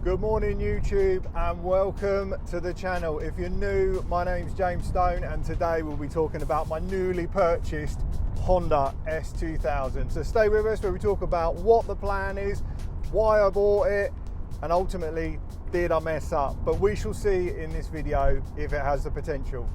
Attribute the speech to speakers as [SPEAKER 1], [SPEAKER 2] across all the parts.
[SPEAKER 1] Good morning YouTube and welcome to the channel. If you're new, my name's James Stone and today we'll be talking about my newly purchased Honda S2000. So stay with us where we talk about what the plan is, why I bought it, and ultimately did I mess up. But we shall see in this video if it has the potential.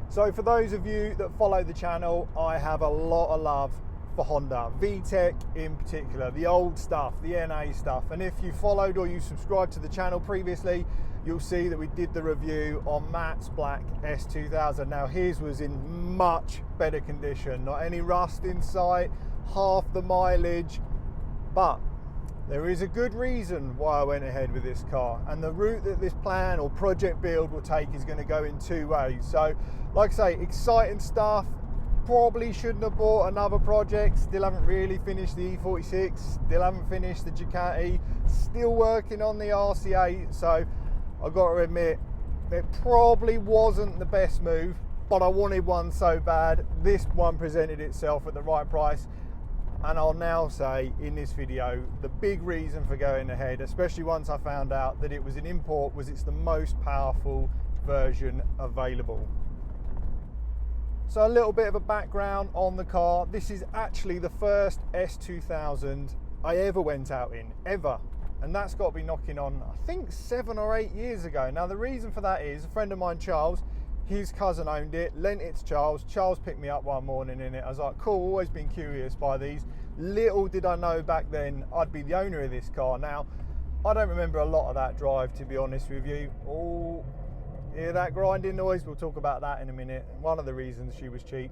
[SPEAKER 1] So for those of you that follow the channel, I have a lot of love for Honda, VTEC in particular, the old stuff, the NA stuff. And if you followed or you subscribed to the channel previously, you'll see that we did the review on Matt's black S2000. Now his was in much better condition, not any rust in sight, half the mileage, but there is a good reason why I went ahead with this car, and the route that this plan or project build will take is going to go in two ways. So like I say, exciting stuff. Probably shouldn't have bought another project. Still haven't really finished the E46, still haven't finished the Ducati, still working on the RC8. So I've got to admit, it probably wasn't the best move, but I wanted one so bad. This one presented itself at the right price. And I'll now say in this video, the big reason for going ahead, especially once I found out that it was an import, was it's the most powerful version available. So a little bit of a background on the car. This is actually the first S2000 I ever went out in, ever. And that's got to be knocking on, I think 7 or 8 years ago. Now the reason for that is a friend of mine, Charles, his cousin owned it, lent it to Charles. Charles picked me up one morning in it. I was like, cool, always been curious by these. Little did I know back then I'd be the owner of this car. Now, I don't remember a lot of that drive, to be honest with you. Oh, hear that grinding noise? We'll talk about that in a minute. One of the reasons she was cheap.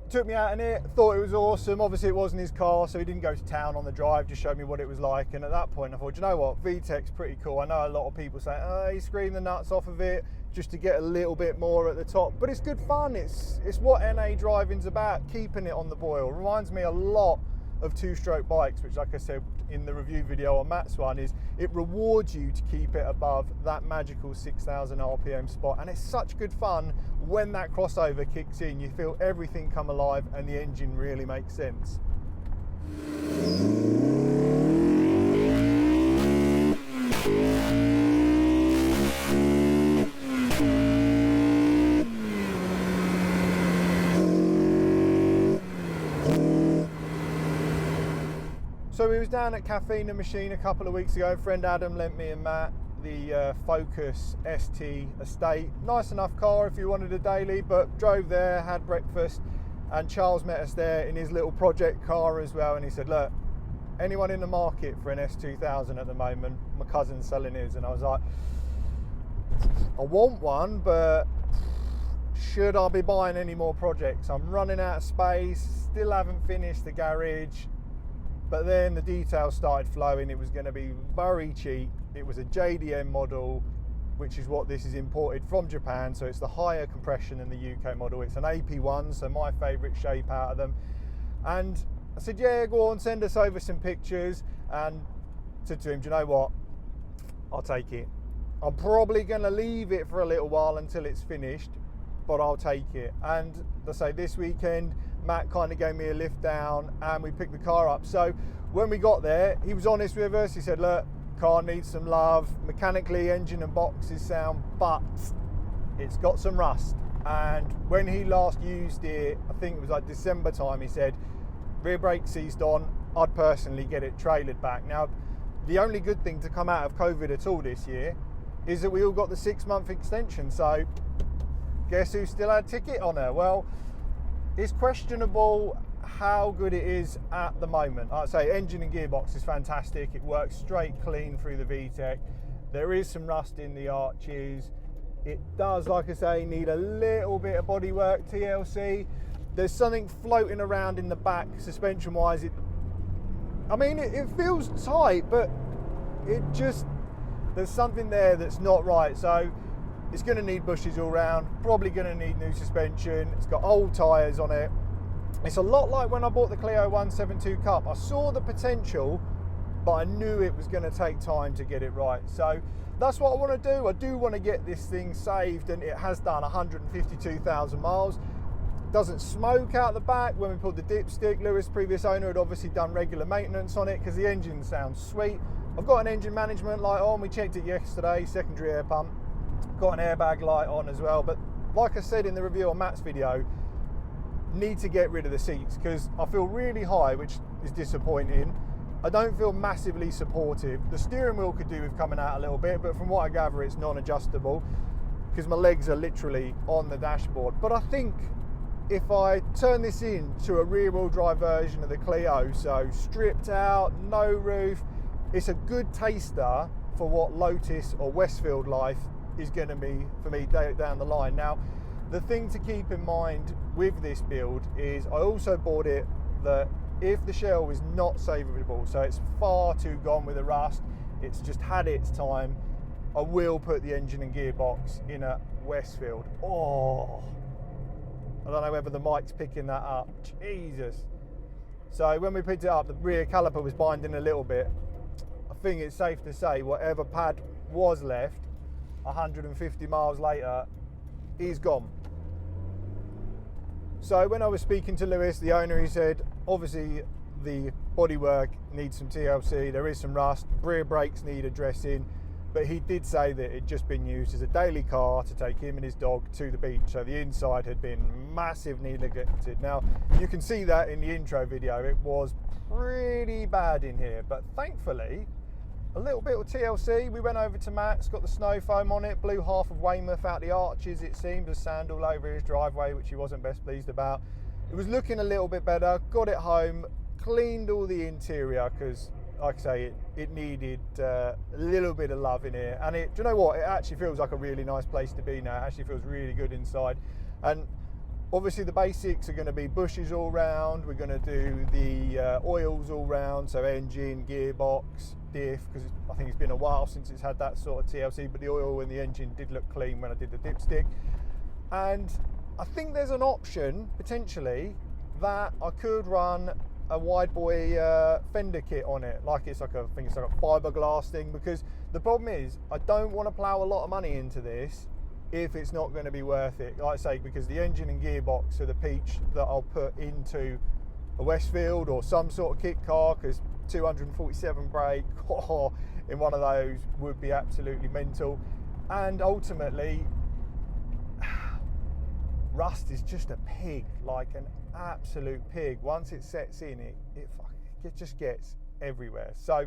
[SPEAKER 1] Took me out in it, thought it was awesome. Obviously it wasn't his car, so he didn't go to town on the drive, just showed me what it was like. And at that point I thought, you know what, VTEC's pretty cool. I know a lot of people say, oh, he screamed the nuts off of it just to get a little bit more at the top, but it's good fun. It's what NA driving's about, keeping it on the boil. Reminds me a lot of two-stroke bikes, which, like I said in the review video on Matt's one, is it rewards you to keep it above that magical 6,000 RPM spot. And it's such good fun when that crossover kicks in. You feel everything come alive and the engine really makes sense. So we was down at Cafe in the Machine a couple of weeks ago. Friend Adam lent me and Matt the Focus ST Estate. Nice enough car if you wanted a daily, but drove there, had breakfast, And Charles met us there in his little project car as well, and he said, look, anyone in the market for an S2000 at the moment? My cousin's selling his. And I was like, I want one, but should I be buying any more projects? I'm running out of space, still haven't finished the garage. But then the details started flowing. It was going to be very cheap. It was a JDM model, which is what this is imported from Japan. So it's the higher compression than the UK model. It's an AP1, so my favourite shape out of them. And I said, yeah, go on, send us over some pictures. And I said to him, do you know what? I'll take it. I'm probably going to leave it for a little while until it's finished, but I'll take it. And I say this weekend, Matt kind of gave me a lift down and we picked the car up. So when we got there, he was honest with us. He said, look, car needs some love. Mechanically, engine and boxes sound, but it's got some rust. And when he last used it, I think it was like December time, he said, rear brake seized on, I'd personally get it trailered back. Now, the only good thing to come out of COVID at all this year is that we all got the 6-month extension. So guess who still had a ticket on her? Well, it's questionable how good it is at the moment. I'd say engine and gearbox is fantastic. It works straight clean through the VTEC. There is some rust in the arches. It does, like I say, need a little bit of bodywork, TLC. There's something floating around in the back suspension wise. It feels tight, but there's something there that's not right. So it's going to need bushes all round, probably going to need new suspension. It's got old tyres on it. It's a lot like when I bought the Clio 172 Cup. I saw the potential, but I knew it was going to take time to get it right. So that's what I want to do. I do want to get this thing saved, and it has done 152,000 miles. Doesn't smoke out the back. When we pulled the dipstick, Lewis, previous owner, had obviously done regular maintenance on it because the engine sounds sweet. I've got an engine management light on. We checked it yesterday, secondary air pump. Got an airbag light on as well. But like I said in the review on Matt's video, need to get rid of the seats because I feel really high, which is disappointing. I don't feel massively supportive. The steering wheel could do with coming out a little bit, but from what I gather, it's non-adjustable because my legs are literally on the dashboard. But I think if I turn this into a rear-wheel drive version of the Clio, so stripped out, no roof, it's a good taster for what Lotus or Westfield life is going to be for me down the line. Now, the thing to keep in mind with this build is I also bought it that if the shell is not savable, so it's far too gone with the rust, it's just had its time, I will put the engine and gearbox in a Westfield. Oh, I don't know whether the mic's picking that up. Jesus. So when we picked it up, the rear caliper was binding a little bit. I think it's safe to say whatever pad was left 150 miles later is gone. So when I was speaking to Lewis, the owner, he said obviously the bodywork needs some TLC, there is some rust, rear brakes need addressing, but he did say that it'd just been used as a daily car to take him and his dog to the beach, so the inside had been massively neglected. Now you can see that in the intro video, it was pretty bad in here, but thankfully a little bit of TLC. We went over to Matt's, got the snow foam on it, blew half of Weymouth out the arches, it seemed, as sand all over his driveway, which he wasn't best pleased about. It was looking a little bit better, got it home, cleaned all the interior because, like I say, it needed a little bit of love in here. And do you know what? It actually feels like a really nice place to be now. It actually feels really good inside. And obviously the basics are going to be bushes all round. We're going to do the oils all round, so engine, gearbox, diff, because I think it's been a while since it's had that sort of TLC, but the oil in the engine did look clean when I did the dipstick. And I think there's an option, potentially, that I could run a wide boy fender kit on it, like it's like a, I think it's like a fiberglass thing, because the problem is I don't want to plough a lot of money into this if it's not going to be worth it. Like I say, because the engine and gearbox are the peach that I'll put into a Westfield or some sort of kit car, because 247 brake in one of those would be absolutely mental. And ultimately, rust is just a pig, like an absolute pig. Once it sets in, it just gets everywhere. So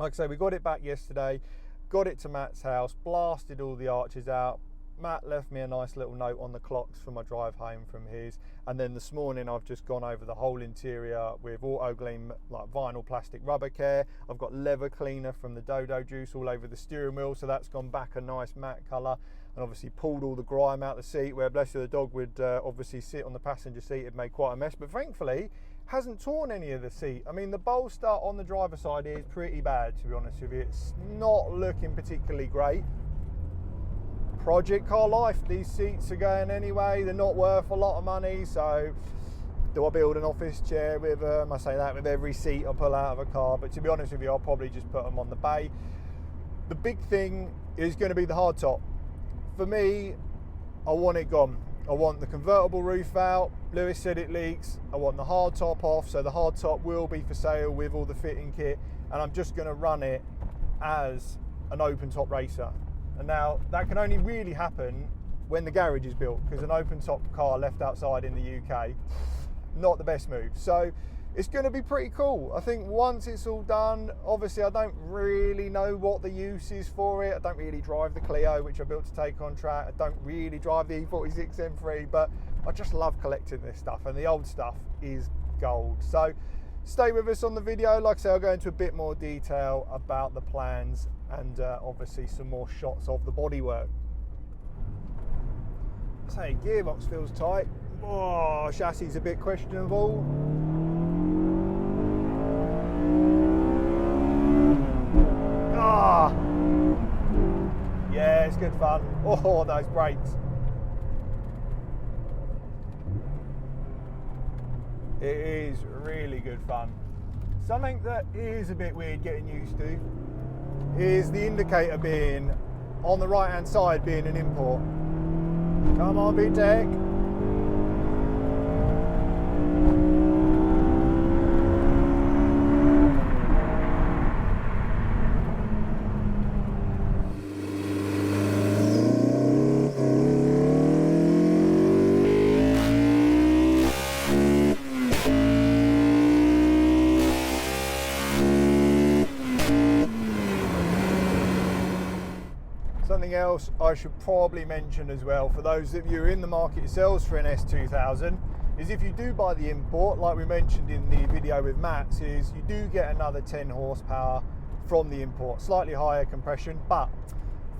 [SPEAKER 1] like I say, we got it back yesterday, got it to Matt's house, blasted all the arches out, Matt left me a nice little note on the clocks for my drive home from his, and then this morning I've just gone over the whole interior with auto gleam, like vinyl plastic rubber care. I've got leather cleaner from the Dodo Juice all over the steering wheel, so that's gone back a nice matte colour, and obviously pulled all the grime out the seat where, bless you, the dog would obviously sit on the passenger seat. It made quite a mess, but thankfully hasn't torn any of the seat. I mean, the bolster on the driver's side is pretty bad, to be honest with you. It's not looking particularly great. Project Car life, these seats are going anyway. They're not worth a lot of money, so do I build an office chair with them? I say that with every seat I pull out of a car, but to be honest with you, I'll probably just put them on the bay. The big thing is going to be the hardtop. For me, I want it gone. I want the convertible roof out. Lewis said it leaks. I want the hardtop off, so the hardtop will be for sale with all the fitting kit, and I'm just going to run it as an open top racer. And now that can only really happen when the garage is built, because an open top car left outside in the UK, not the best move. So it's going to be pretty cool. I think once it's all done, obviously I don't really know what the use is for it. I don't really drive the Clio, which I built to take on track. I don't really drive the E46 M3, but I just love collecting this stuff, and the old stuff is gold. So stay with us on the video. Like I say, I'll go into a bit more detail about the plans and obviously some more shots of the bodywork. Say, gearbox feels tight. Oh, chassis is a bit questionable. Ah, yeah, it's good fun. Oh, those brakes. It is really good fun. Something that is a bit weird getting used to is the indicator being on the right hand side being an import. Come on, VTEC. Something else I should probably mention as well, for those of you in the market yourselves for an S2000, is if you do buy the import, like we mentioned in the video with Matt's, is you do get another 10 horsepower from the import, slightly higher compression, but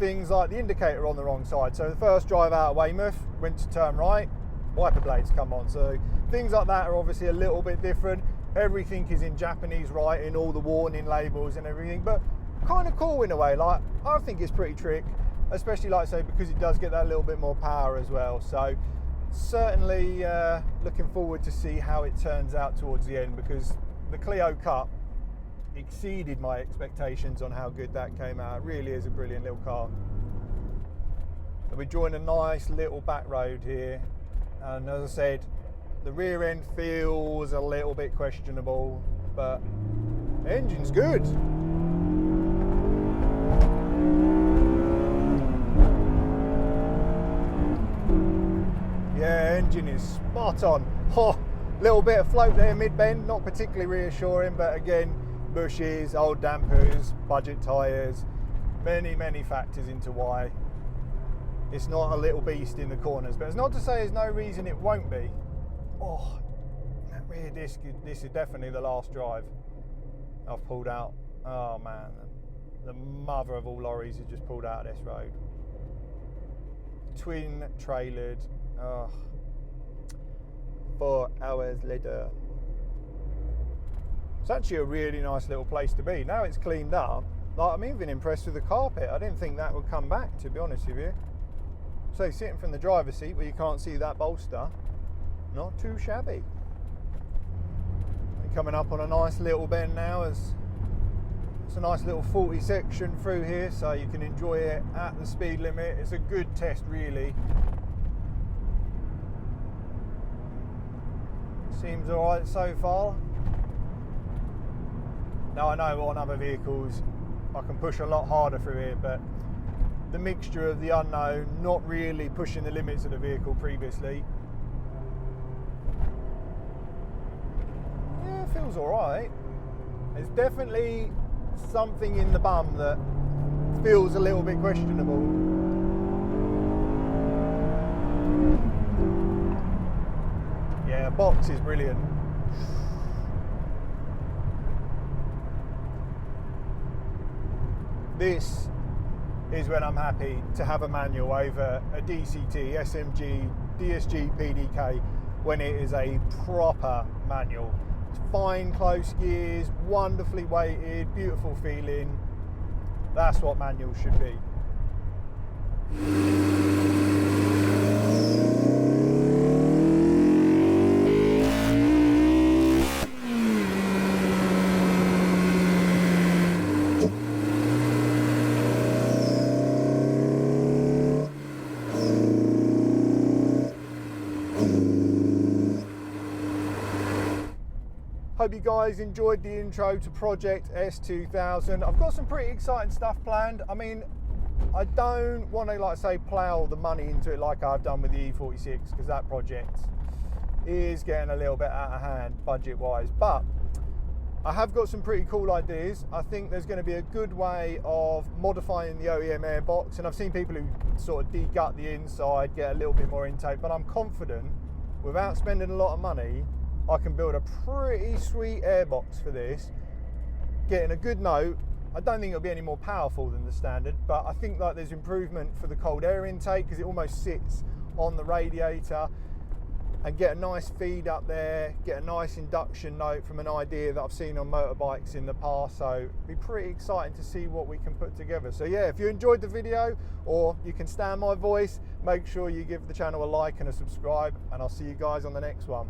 [SPEAKER 1] things like the indicator on the wrong side. So the first drive out of Weymouth, went to turn right, wiper blades come on. So things like that are obviously a little bit different. Everything is in Japanese writing, all the warning labels and everything, but kind of cool in a way. Like, I think it's pretty trick, especially like I say, because it does get that little bit more power as well. So certainly looking forward to see how it turns out towards the end, because the Clio Cup exceeded my expectations on how good that came out. It really is a brilliant little car. And we join a nice little back road here, and as I said, the rear end feels a little bit questionable, but the engine's good. Yeah, engine is spot on. Oh, little bit of float there mid-bend, not particularly reassuring, but again, bushes, old dampers, budget tyres, many factors into why it's not a little beast in the corners. But it's not to say there's no reason it won't be. Oh, that rear disc, this is definitely the last drive I've pulled out. Oh man, the mother of all lorries has just pulled out of this road. Twin trailered. Oh, 4 hours later. It's actually a really nice little place to be. Now it's cleaned up, like, I'm even impressed with the carpet. I didn't think that would come back, to be honest with you. So sitting from the driver's seat where you can't see that bolster, not too shabby. We're coming up on a nice little bend now, as it's a nice little 40 section through here, so you can enjoy it at the speed limit. It's a good test, really. Seems alright so far. Now I know on other vehicles I can push a lot harder through here, but the mixture of the unknown, not really pushing the limits of the vehicle previously. Yeah, it feels alright. There's definitely something in the bum that feels a little bit questionable. the box is brilliant. This is when I'm happy to have a manual over a DCT, SMG, DSG, PDK, when it is a proper manual. It's fine, close gears, wonderfully weighted, beautiful feeling. That's what manuals should be. Hope you guys enjoyed the intro to Project S2000. I've got some pretty exciting stuff planned. I mean, I don't want to, like I say, plough the money into it like I've done with the E46, because that project is getting a little bit out of hand budget-wise. But I have got some pretty cool ideas. I think there's going to be a good way of modifying the OEM airbox, and I've seen people who sort of de-gut the inside, get a little bit more intake, but I'm confident, without spending a lot of money, I can build a pretty sweet airbox for this, getting a good note. I don't think it'll be any more powerful than the standard, but I think like there's improvement for the cold air intake, because it almost sits on the radiator, and get a nice feed up there, get a nice induction note from an idea that I've seen on motorbikes in the past. So it'll be pretty exciting to see what we can put together. So yeah, if you enjoyed the video, or you can stand my voice, make sure you give the channel a like and a subscribe, and I'll see you guys on the next one.